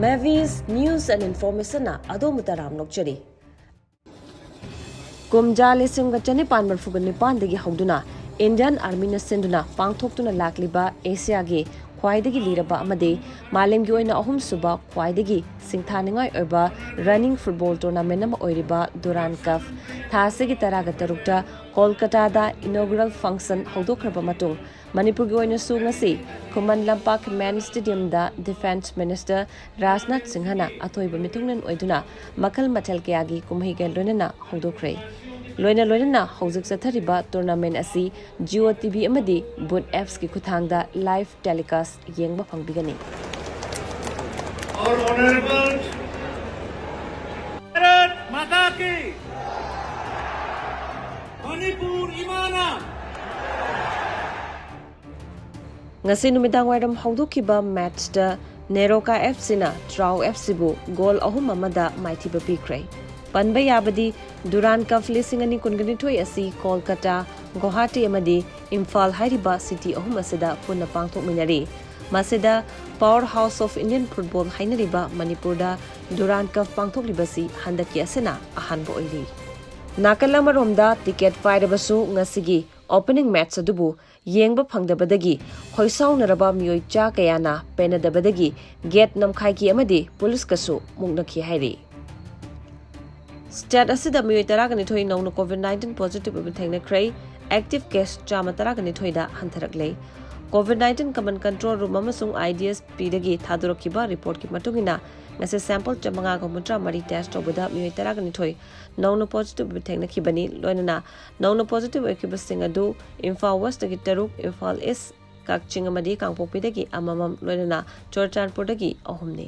Mebys News and Information na adomutaram nokchari. Kumja lesung gachani pan marfugan nipan degi hauduna Indian Army na senduna pangthoktuna lakliba Asia ge khwaidagi liraba amade malemgi oina ahum suba khwaidagi singthaningai oiba running football tournament ama oiriba Durand Cup thasegi taraga tarukta Kolkata da inaugural function haudokraba matung Manipur gi oina su ngasi khuman lampak main stadium da defense minister Rajnath Singh na athoiba mithunglen oiduna makal mathal kayagi kumhi gel loinana haudokhre loina hojik sathariba tournament asi Jio TV amadi VOOT apps ki khuthang da live telecast yengba phangbigani. Our honorable Bharat Mata ki Manipur Imana ngasi numidang wairam haudokiba match da NEROCA FC na TRAU FC bu goal ahum amada maithiba pikhre panba yabadi Durand Cup lisingani kunganithoi asi Kolkata Guwahati amadi Imphal hairiba city ahum asida punna pangthokminari masida powerhouse of Indian football hainariba Manipur da Durand Cup pangthoklibasi handaki asena Ahanba oiri nakala maromda ticket pairabsu ngasigi opening match adubu yengba phangdabadagi khoisaonaraba meoi cha kayana penadabadagi gate namkhaikhre amadi police kasu muknakhre hairi State asida meoi taraganithoi nongna COVID-19 positive thengnakhre active case chama taraganithoi da hantharakle COVID-19 common control room amasung IDS pidagi thadurakiba report ki matungina ngase sample chamanga gomutra mari test tobada meoi taraganithoi nongna positive thengnakhibani loinana nongna positive ekibasing adu Imphal West dagi taruk Imphal East kakching amadi kangpokpi dagi amamam loinana chorchanpur dagi ahumni